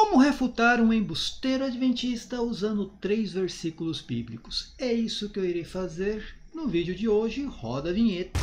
Como refutar um embusteiro adventista usando 3 versículos bíblicos? É isso que eu irei fazer no vídeo de hoje. Roda a vinheta.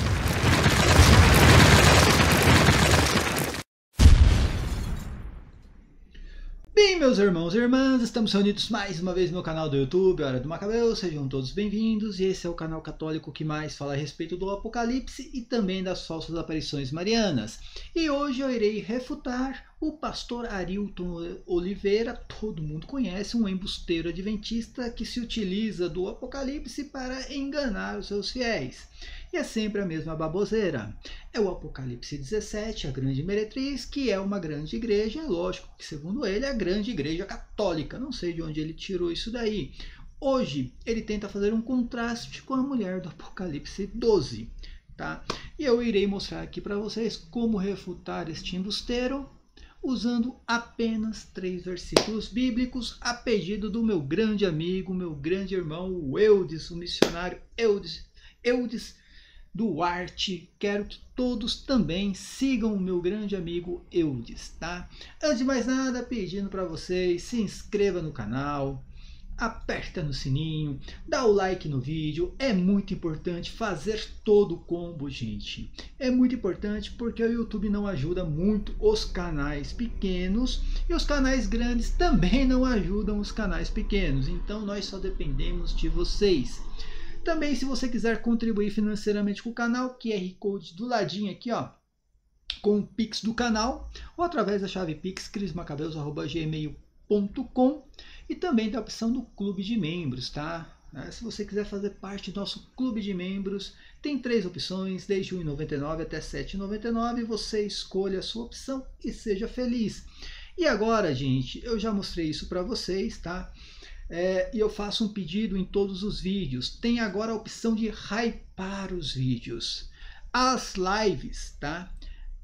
Bem, meus irmãos e irmãs, estamos reunidos mais uma vez no meu canal do YouTube, Hora do Macabeu. Sejam todos bem-vindos, e esse é o canal católico que mais fala a respeito do Apocalipse e também das falsas aparições marianas. E hoje eu irei refutar o pastor Arilton Oliveira. Todo mundo conhece, um embusteiro adventista que se utiliza do Apocalipse para enganar os seus fiéis. E é sempre a mesma baboseira. É o Apocalipse 17, a grande meretriz, que é uma grande igreja. É lógico que, segundo ele, é a grande igreja católica. Não sei de onde ele tirou isso daí. Hoje, ele tenta fazer um contraste com a mulher do Apocalipse 12. Tá? E eu irei mostrar aqui para vocês como refutar este embusteiro, usando apenas 3 versículos bíblicos, a pedido do meu grande amigo, meu grande irmão, o Eudes, o missionário Eudes Duarte. Quero que todos também sigam o meu grande amigo Eudes, tá? Antes de mais nada, pedindo para vocês, se inscreva no canal, aperta no sininho, dá o like no vídeo. É muito importante fazer todo o combo, gente. É muito importante porque o YouTube não ajuda muito os canais pequenos e os canais grandes também não ajudam os canais pequenos. Então nós só dependemos de vocês. Também, se você quiser contribuir financeiramente com o canal, QR Code do ladinho aqui, ó, com o Pix do canal, ou através da chave Pix, crismacabeus@gmail.com, e também da opção do clube de membros, tá? Se você quiser fazer parte do nosso clube de membros, tem 3 opções, desde R$ 1,99 até R$ 7,99. Você escolha a sua opção e seja feliz. E agora, gente, eu já mostrei isso para vocês, tá? E eu faço um pedido em todos os vídeos. Tem agora a opção de hypar os vídeos. As lives, tá?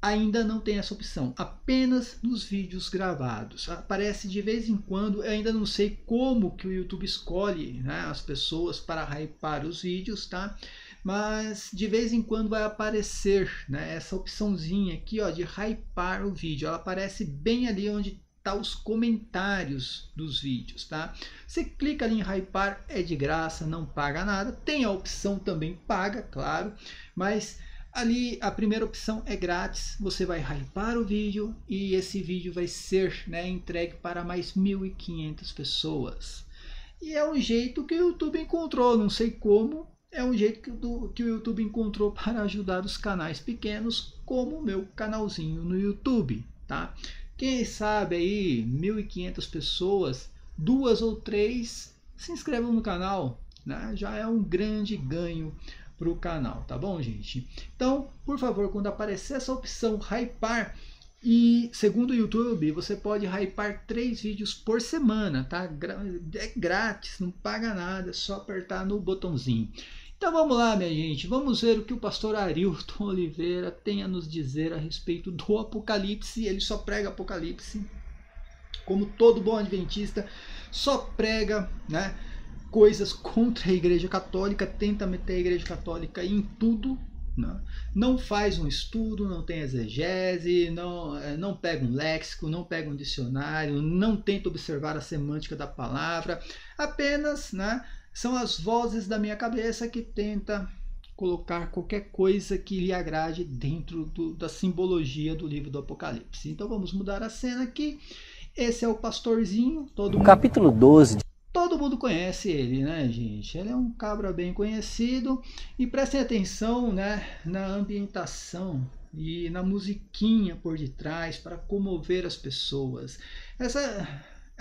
Ainda não tem essa opção, apenas nos vídeos gravados. Aparece de vez em quando. Eu ainda não sei como que o YouTube escolhe, né, as pessoas para hypar os vídeos, tá? Mas de vez em quando vai aparecer, né, essa opçãozinha aqui, ó, de hypar o vídeo. Ela aparece bem ali onde tá os comentários dos vídeos, tá? Você clica ali em hypar, é de graça, não paga nada. Tem a opção também paga, claro, mas ali a primeira opção é grátis. Você vai hypar o vídeo e esse vídeo vai ser, né, entregue para mais 1.500 pessoas. E é um jeito que o YouTube encontrou, não sei como, é um jeito que o YouTube encontrou para ajudar os canais pequenos, como o meu canalzinho no YouTube, tá? Quem sabe aí 1.500 pessoas, 2 ou 3 se inscrevam no canal, né? Já é um grande ganho para o canal, tá bom, gente? Então, por favor, quando aparecer essa opção hypar, e segundo o YouTube, você pode hypar 3 vídeos por semana, tá? É grátis, não paga nada, é só apertar no botãozinho. Então vamos lá, minha gente, vamos ver o que o pastor Arilton Oliveira tem a nos dizer a respeito do Apocalipse. Ele só prega Apocalipse, como todo bom adventista, só prega, né, coisas contra a Igreja Católica, tenta meter a Igreja Católica em tudo, né? Não faz um estudo, não tem exegese, não pega um léxico, não pega um dicionário, não tenta observar a semântica da palavra, apenas, né, são as vozes da minha cabeça que tenta colocar qualquer coisa que lhe agrade dentro da simbologia do livro do Apocalipse. Então vamos mudar a cena aqui. Esse é o pastorzinho. Capítulo 12. Todo mundo conhece ele, né, gente? Ele é um cabra bem conhecido. E prestem atenção, né, na ambientação e na musiquinha por detrás para comover as pessoas.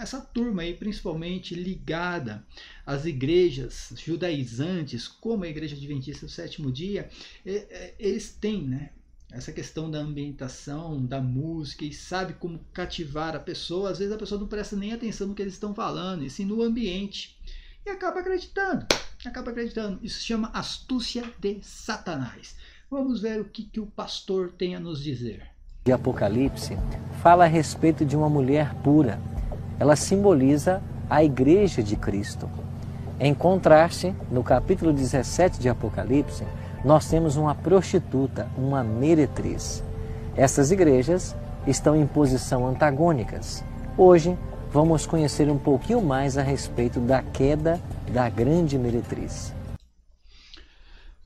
Essa turma aí, principalmente ligada às igrejas judaizantes, como a Igreja Adventista do Sétimo Dia, eles têm, né, essa questão da ambientação, da música, e sabe como cativar a pessoa. Às vezes a pessoa não presta nem atenção no que eles estão falando, e sim no ambiente, e acaba acreditando. Isso se chama astúcia de Satanás. Vamos ver o que o pastor tem a nos dizer. De Apocalipse fala a respeito de uma mulher pura. Ela simboliza a Igreja de Cristo. Em contraste, no capítulo 17 de Apocalipse, nós temos uma prostituta, uma meretriz. Essas igrejas estão em posição antagônicas. Hoje vamos conhecer um pouquinho mais a respeito da queda da grande meretriz.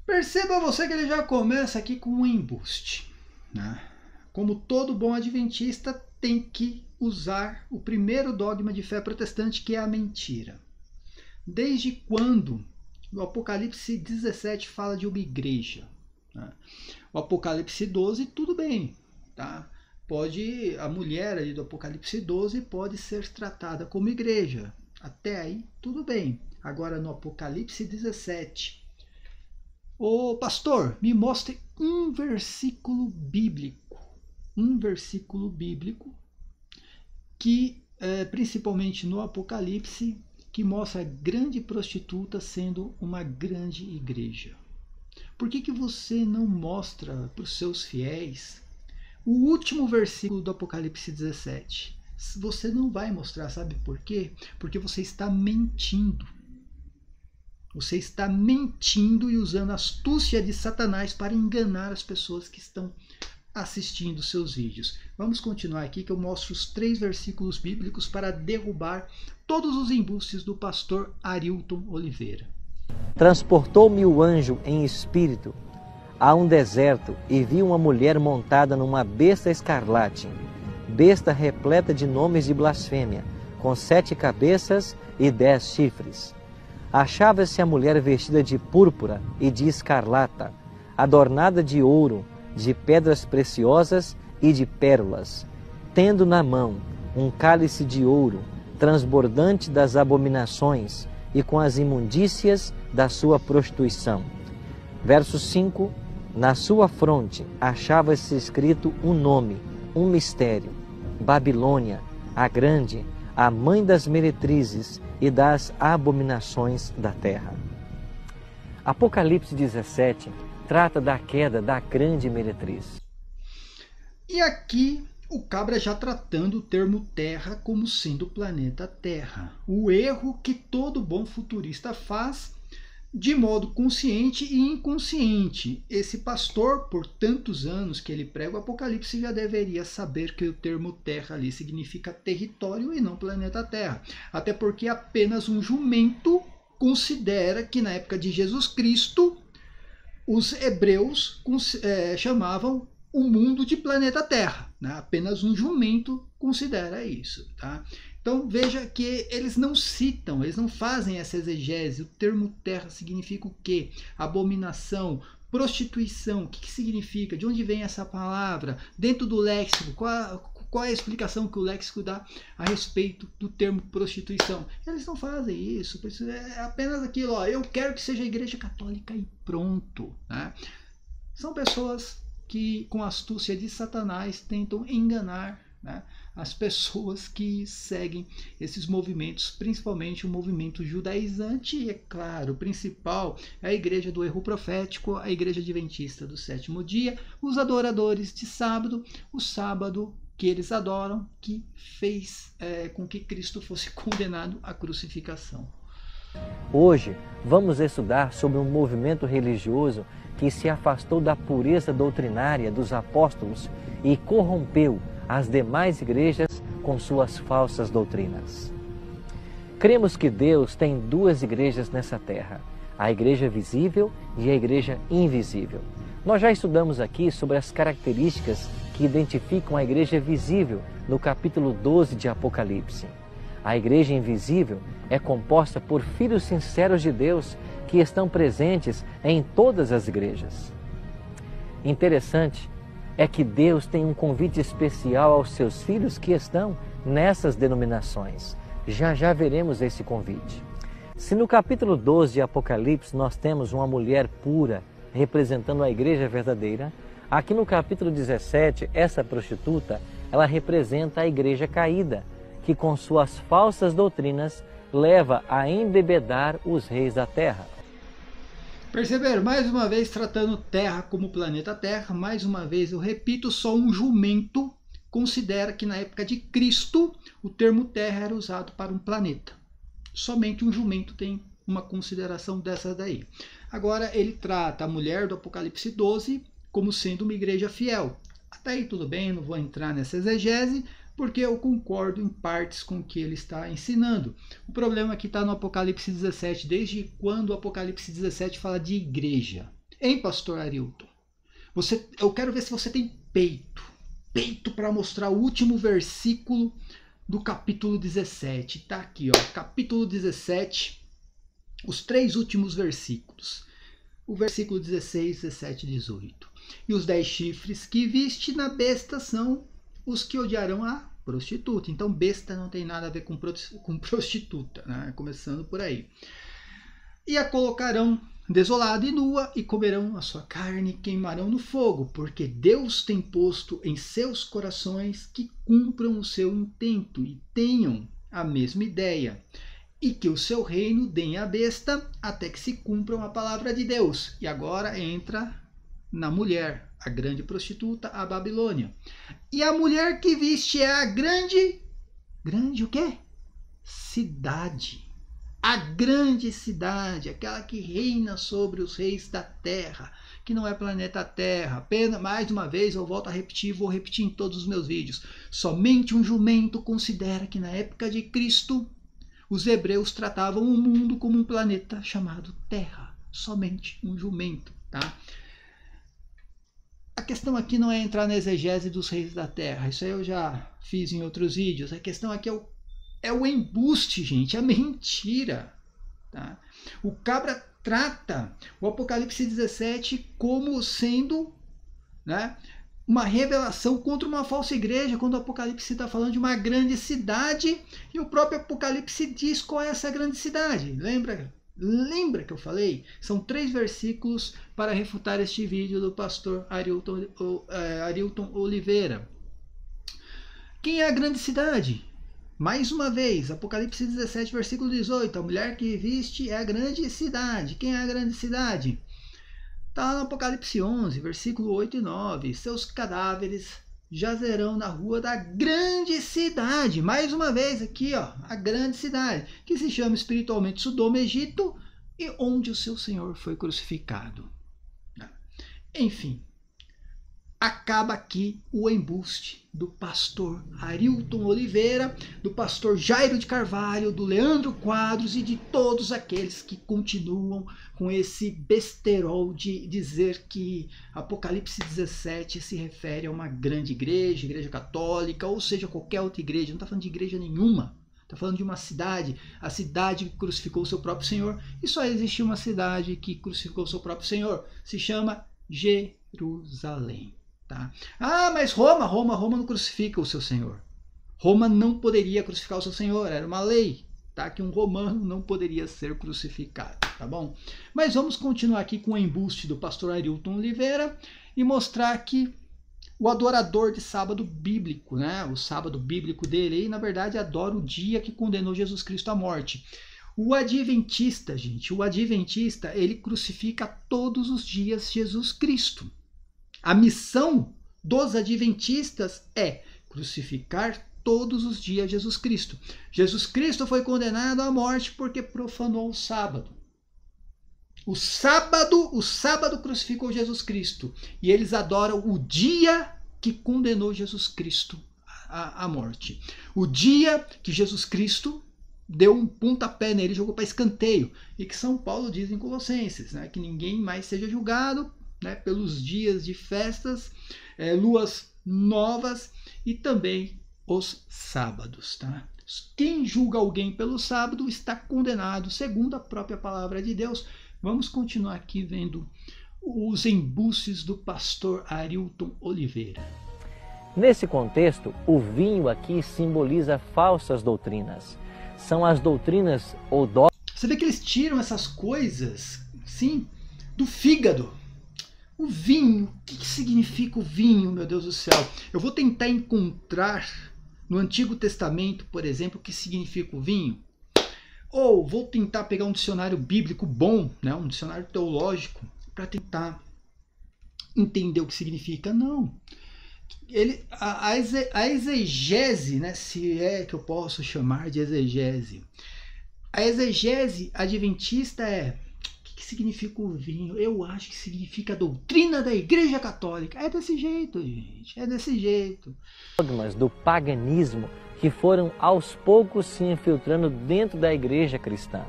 Perceba você que ele já começa aqui com um embuste, né? Como todo bom adventista tem que usar o primeiro dogma de fé protestante, que é a mentira. Desde quando o Apocalipse 17 fala de uma igreja, né? O Apocalipse 12, tudo bem, tá? A mulher ali do Apocalipse 12 pode ser tratada como igreja. Até aí, tudo bem. Agora no Apocalipse 17, ô pastor, me mostre um versículo bíblico que, principalmente no Apocalipse, que mostra a grande prostituta sendo uma grande igreja. Por que você não mostra para os seus fiéis o último versículo do Apocalipse 17? Você não vai mostrar, sabe por quê? Porque você está mentindo. Você está mentindo e usando a astúcia de Satanás para enganar as pessoas que estão assistindo seus vídeos. Vamos continuar aqui que eu mostro os 3 versículos bíblicos para derrubar todos os embustes do pastor Arilton Oliveira. Transportou-me o anjo em espírito a um deserto e vi uma mulher montada numa besta escarlate, besta repleta de nomes de blasfêmia, com 7 cabeças e 10 chifres. Achava-se a mulher vestida de púrpura e de escarlata, adornada de ouro, de pedras preciosas e de pérolas, tendo na mão um cálice de ouro, transbordante das abominações e com as imundícias da sua prostituição. Verso 5. Na sua fronte achava-se escrito um nome, um mistério: Babilônia, a grande, a mãe das meretrizes e das abominações da terra. Apocalipse 17 trata da queda da grande meretriz. E aqui o Cabra já tratando o termo Terra como sendo o planeta Terra. O erro que todo bom futurista faz de modo consciente e inconsciente. Esse pastor, por tantos anos que ele prega o Apocalipse, já deveria saber que o termo Terra ali significa território e não planeta Terra. Até porque apenas um jumento considera que na época de Jesus Cristo os hebreus chamavam o mundo de planeta Terra, né? Apenas um jumento considera isso, tá? Então veja que eles não citam, eles não fazem essa exegese. O termo terra significa o quê? Abominação, prostituição. O que significa? De onde vem essa palavra? Dentro do léxico, qual é a explicação que o léxico dá a respeito do termo prostituição? Eles não fazem isso. É apenas aquilo, ó, eu quero que seja a igreja católica e pronto, né? São pessoas que, com a astúcia de Satanás, tentam enganar, né, as pessoas que seguem esses movimentos, principalmente o movimento judaizante. E é claro, o principal é a igreja do erro profético, a igreja adventista do 7º dia, os adoradores de sábado, o sábado que eles adoram, que fez com que Cristo fosse condenado à crucificação. Hoje vamos estudar sobre um movimento religioso que se afastou da pureza doutrinária dos apóstolos e corrompeu as demais igrejas com suas falsas doutrinas. Cremos que Deus tem 2 igrejas nessa terra, a igreja visível e a igreja invisível. Nós já estudamos aqui sobre as características que identificam a igreja visível no capítulo 12 de Apocalipse. A igreja invisível é composta por filhos sinceros de Deus que estão presentes em todas as igrejas. Interessante é que Deus tem um convite especial aos seus filhos que estão nessas denominações. Já já veremos esse convite. Se no capítulo 12 de Apocalipse nós temos uma mulher pura representando a igreja verdadeira, aqui no capítulo 17, essa prostituta, ela representa a igreja caída, que com suas falsas doutrinas leva a embebedar os reis da terra. Perceberam? Mais uma vez tratando Terra como planeta Terra, mais uma vez eu repito, só um jumento considera que na época de Cristo o termo Terra era usado para um planeta. Somente um jumento tem uma consideração dessa daí. Agora ele trata a mulher do Apocalipse 12 como sendo uma igreja fiel. Até aí tudo bem, não vou entrar nessa exegese, porque eu concordo em partes com o que ele está ensinando. O problema aqui está no Apocalipse 17, desde quando o Apocalipse 17 fala de igreja. Hein, pastor Arilton? Eu quero ver se você tem peito para mostrar o último versículo do capítulo 17. Tá aqui, ó, capítulo 17, os 3 últimos versículos. O versículo 16, 17 e 18. E os 10 chifres que viste na besta são os que odiarão a prostituta. Então, besta não tem nada a ver com prostituta, né? Começando por aí. E a colocarão desolada e nua, e comerão a sua carne e queimarão no fogo, porque Deus tem posto em seus corações que cumpram o seu intento e tenham a mesma ideia, e que o seu reino deem à besta até que se cumpram a palavra de Deus. E agora entra na mulher, a grande prostituta, a Babilônia. E a mulher que viste é a grande o quê? Cidade. A grande cidade, aquela que reina sobre os reis da terra, que não é planeta Terra. Apenas, mais uma vez, eu volto a repetir, vou repetir em todos os meus vídeos. Somente um jumento considera que na época de Cristo, os hebreus tratavam o mundo como um planeta chamado Terra. Somente um jumento, tá? A questão aqui não é entrar na exegese dos reis da terra, isso aí eu já fiz em outros vídeos. A questão aqui é o embuste, gente, a mentira. Tá? O cabra trata o Apocalipse 17 como sendo, né, uma revelação contra uma falsa igreja, quando o Apocalipse está falando de uma grande cidade, e o próprio Apocalipse diz qual é essa grande cidade. Lembra que eu falei? São 3 versículos para refutar este vídeo do pastor Arilton Oliveira. Quem é a grande cidade? Mais uma vez, Apocalipse 17, versículo 18. A mulher que viste é a grande cidade. Quem é a grande cidade? Está no Apocalipse 11, versículo 8 e 9. Seus cadáveres jazerão na rua da grande cidade. Mais uma vez aqui, ó, a grande cidade, que se chama espiritualmente Sodoma, Egito, e onde o seu Senhor foi crucificado. Enfim, acaba aqui o embuste do pastor Arilton Oliveira, do pastor Jairo de Carvalho, do Leandro Quadros e de todos aqueles que continuam com esse besterol de dizer que Apocalipse 17 se refere a uma grande igreja, igreja católica, ou seja, qualquer outra igreja. Não está falando de igreja nenhuma, está falando de uma cidade, a cidade que crucificou o seu próprio Senhor, e só existe uma cidade que crucificou o seu próprio Senhor, se chama Jerusalém. Tá? Ah, mas Roma não crucifica o seu Senhor. Roma não poderia crucificar o seu Senhor, era uma lei, tá? Que um romano não poderia ser crucificado, tá bom? Mas vamos continuar aqui com o embuste do pastor Arilton Oliveira e mostrar que o adorador de sábado bíblico, né? O sábado bíblico dele aí, na verdade, adora o dia que condenou Jesus Cristo à morte. O adventista, gente, ele crucifica todos os dias Jesus Cristo. A missão dos adventistas é crucificar todos os dias Jesus Cristo. Jesus Cristo foi condenado à morte porque profanou o sábado. O sábado crucificou Jesus Cristo. E eles adoram o dia que condenou Jesus Cristo à morte. O dia que Jesus Cristo deu um pontapé nele, jogou para escanteio. E que São Paulo diz em Colossenses, né, que ninguém mais seja julgado, né, pelos dias de festas, luas novas e também os sábados. Tá? Quem julga alguém pelo sábado está condenado, segundo a própria palavra de Deus. Vamos continuar aqui vendo os embustes do pastor Arilton Oliveira. Nesse contexto, o vinho aqui simboliza falsas doutrinas. São as doutrinas ou Você vê que eles tiram essas coisas, sim, do fígado. O vinho, o que significa o vinho, meu Deus do céu? Eu vou tentar encontrar no Antigo Testamento, por exemplo, o que significa o vinho. Ou vou tentar pegar um dicionário bíblico bom, né, um dicionário teológico, para tentar entender o que significa. Não. A exegese, né, se é que eu posso chamar de exegese. A exegese adventista é: o que que significa o vinho. Eu acho que significa a doutrina da Igreja Católica. É desse jeito, gente. É desse jeito. Dogmas do paganismo que foram aos poucos se infiltrando dentro da igreja cristã.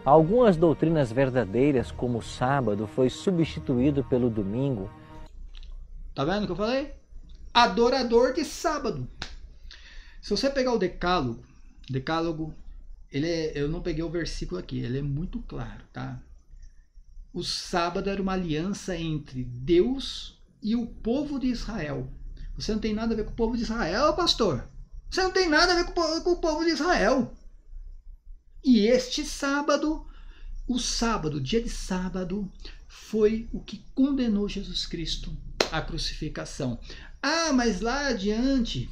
Algumas doutrinas verdadeiras, como o sábado, foi substituído pelo domingo. Tá vendo o que eu falei? Adorador de sábado. Se você pegar o Decálogo, eu não peguei o versículo aqui, ele é muito claro, tá? O sábado era uma aliança entre Deus e o povo de Israel. Você não tem nada a ver com o povo de Israel, pastor. Você não tem nada a ver com o povo de Israel. E este sábado, o dia de sábado, foi o que condenou Jesus Cristo à crucificação. Ah, mas lá adiante,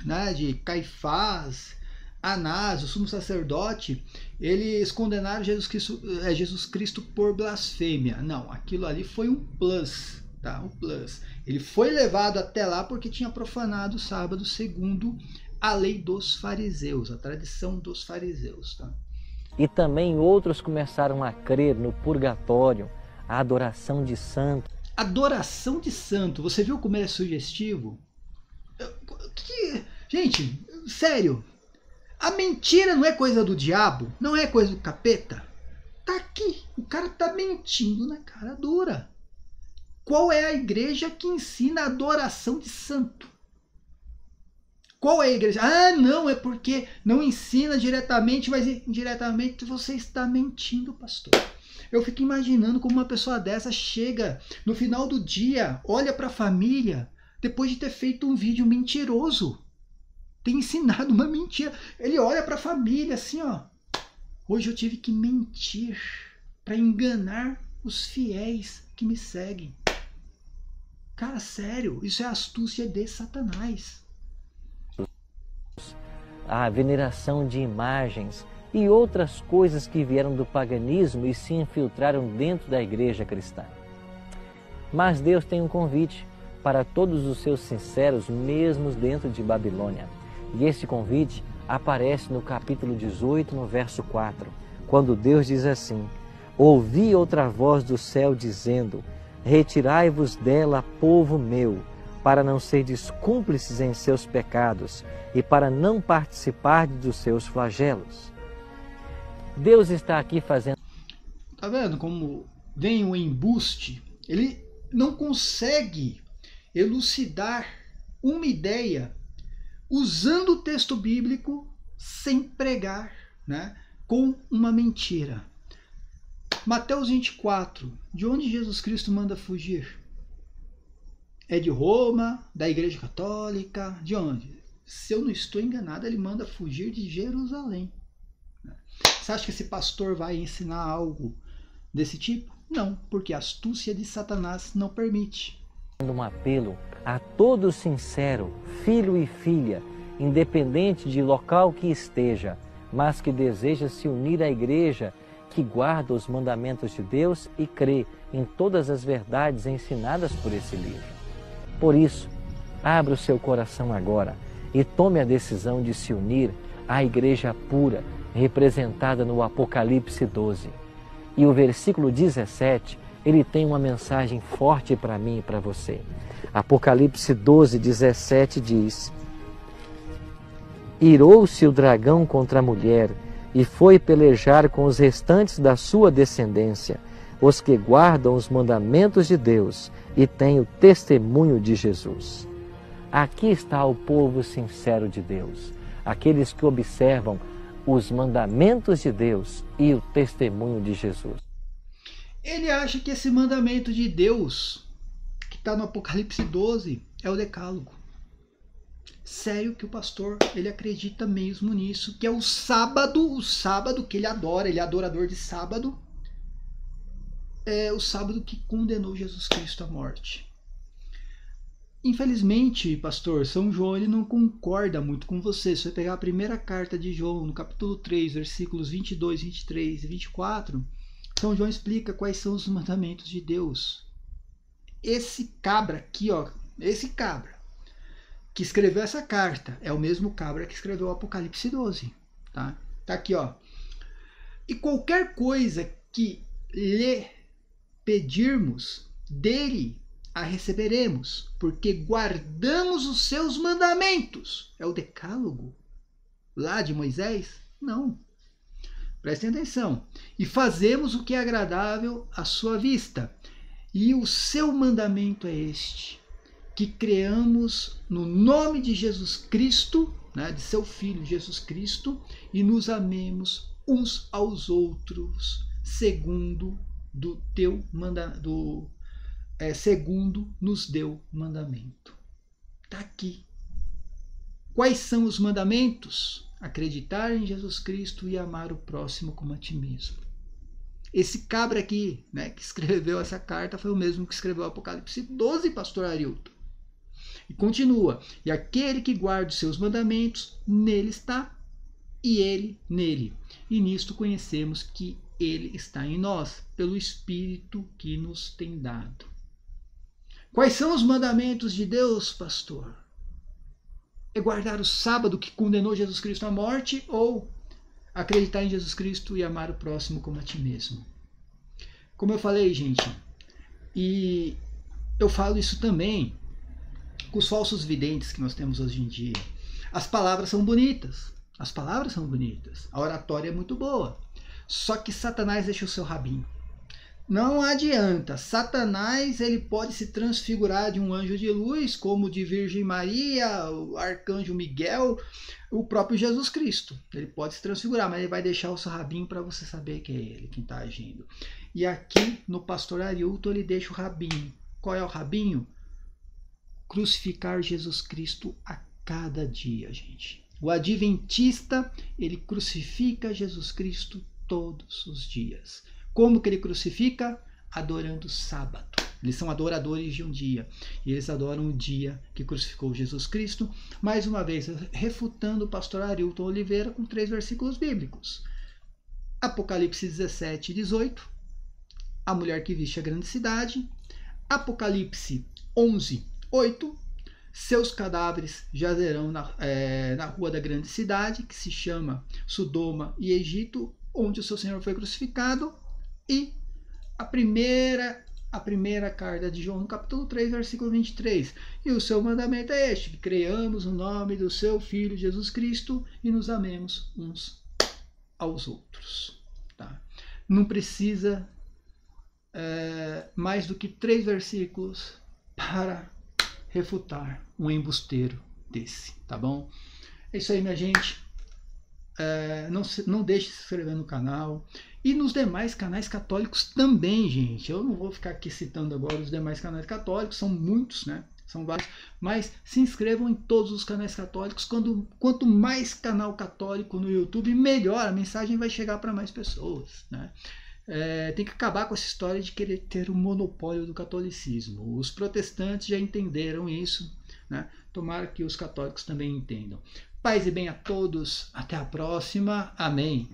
né, de Caifás, Anás, o sumo sacerdote, eles condenaram Jesus Cristo por blasfêmia. Não, aquilo ali foi um plus, tá? Um plus. Ele foi levado até lá porque tinha profanado o sábado segundo a lei dos fariseus, a tradição dos fariseus, tá? E também outros começaram a crer no purgatório, a adoração de santo. Adoração de santo, você viu como ele é sugestivo? Gente, sério, a mentira não é coisa do diabo? Não é coisa do capeta? Tá aqui, o cara tá mentindo na cara dura. Qual é a igreja que ensina a adoração de santo? Qual é a igreja? Ah, não, é porque não ensina diretamente, mas indiretamente você está mentindo, pastor. Eu fico imaginando como uma pessoa dessa chega no final do dia, olha para a família, depois de ter feito um vídeo mentiroso. Tem ensinado uma mentira. Ele olha para a família assim, ó. Hoje eu tive que mentir para enganar os fiéis que me seguem. Cara, sério, isso é astúcia de Satanás. A veneração de imagens e outras coisas que vieram do paganismo e se infiltraram dentro da igreja cristã. Mas Deus tem um convite para todos os seus sinceros, mesmo dentro de Babilônia. E esse convite aparece no capítulo 18, no verso 4, quando Deus diz assim: ouvi outra voz do céu dizendo, retirai-vos dela, povo meu, para não serdes cúmplices em seus pecados e para não participar dos seus flagelos. Deus está aqui fazendo... Tá vendo como vem o embuste? Ele não consegue elucidar uma ideia usando o texto bíblico sem pregar, né, com uma mentira. Mateus 24, de onde Jesus Cristo manda fugir? É de Roma, da Igreja Católica, de onde? Se eu não estou enganado, ele manda fugir de Jerusalém. Você acha que esse pastor vai ensinar algo desse tipo? Não, porque a astúcia de Satanás não permite. Um apelo a todo sincero, filho e filha, independente de local que esteja, mas que deseja se unir à igreja, que guarda os mandamentos de Deus e crê em todas as verdades ensinadas por esse livro. Por isso, abra o seu coração agora e tome a decisão de se unir à igreja pura, representada no Apocalipse 12. E o versículo 17, ele tem uma mensagem forte para mim e para você. Apocalipse 12, 17 diz: irou-se o dragão contra a mulher e foi pelejar com os restantes da sua descendência, os que guardam os mandamentos de Deus e têm o testemunho de Jesus. Aqui está o povo sincero de Deus, aqueles que observam os mandamentos de Deus e o testemunho de Jesus. Ele acha que esse mandamento de Deus, que está no Apocalipse 12, é o Decálogo. Sério que o pastor, ele acredita mesmo nisso, que é o sábado que ele adora, ele é adorador de sábado, é o sábado que condenou Jesus Cristo à morte. Infelizmente, pastor, São João ele não concorda muito com você. Se você pegar a primeira carta de João, no capítulo 3, versículos 22, 23 e 24, São João explica quais são os mandamentos de Deus. Esse cabra aqui, ó, esse cabra que escreveu essa carta é o mesmo cabra que escreveu o Apocalipse 12, tá? Tá aqui, ó. E qualquer coisa que lhe pedirmos, dele a receberemos, porque guardamos os seus mandamentos. É o decálogo lá de Moisés? Não. Prestem atenção. E fazemos o que é agradável à sua vista. E o seu mandamento é este, que creamos no nome de Jesus Cristo, né, de seu Filho Jesus Cristo, e nos amemos uns aos outros, segundo segundo nos deu mandamento. Está aqui. Quais são os mandamentos? Acreditar em Jesus Cristo e amar o próximo como a ti mesmo. Esse cabra aqui, né, que escreveu essa carta, foi o mesmo que escreveu o Apocalipse 12, pastor Arilton. E continua: e aquele que guarda os seus mandamentos, nele está, e ele nele. E nisto conhecemos que ele está em nós, pelo Espírito que nos tem dado. Quais são os mandamentos de Deus, pastor? É guardar o sábado que condenou Jesus Cristo à morte, ou acreditar em Jesus Cristo e amar o próximo como a ti mesmo? Como eu falei, gente, e eu falo isso também com os falsos videntes que nós temos hoje em dia. As palavras são bonitas, a oratória é muito boa, só que Satanás deixa o seu rabinho. Não adianta, Satanás ele pode se transfigurar de um anjo de luz, como de Virgem Maria, o arcanjo Miguel, o próprio Jesus Cristo. Ele pode se transfigurar, mas ele vai deixar o seu rabinho para você saber que é ele quem está agindo. E aqui no pastor Arilton ele deixa o rabinho. Qual é o rabinho? Crucificar Jesus Cristo a cada dia, gente. O adventista, ele crucifica Jesus Cristo todos os dias. Como que ele crucifica? Adorando o sábado. Eles são adoradores de um dia. E eles adoram o dia que crucificou Jesus Cristo. Mais uma vez, refutando o pastor Arilton Oliveira com 3 versículos bíblicos. Apocalipse 17, 18. A mulher que viste a grande cidade. Apocalipse 11, 8. Seus cadáveres jazerão na rua da grande cidade, que se chama Sodoma e Egito, onde o seu Senhor foi crucificado. E a primeira carta de João, no capítulo 3, versículo 23. E o seu mandamento é este, que creiamos no nome do seu Filho Jesus Cristo e nos amemos uns aos outros. Tá? Não precisa mais do que 3 versículos para refutar um embusteiro desse, tá bom? É isso aí, minha gente. Não deixe de se inscrever no canal e nos demais canais católicos também, gente. Eu não vou ficar aqui citando agora os demais canais católicos, são muitos, né? São vários, mas se inscrevam em todos os canais católicos. Quanto mais canal católico no YouTube, melhor, a mensagem vai chegar para mais pessoas, né? Tem que acabar com essa história de querer ter o monopólio do catolicismo. Os protestantes já entenderam isso, né? Tomara que os católicos também entendam. Paz e bem a todos. Até a próxima. Amém.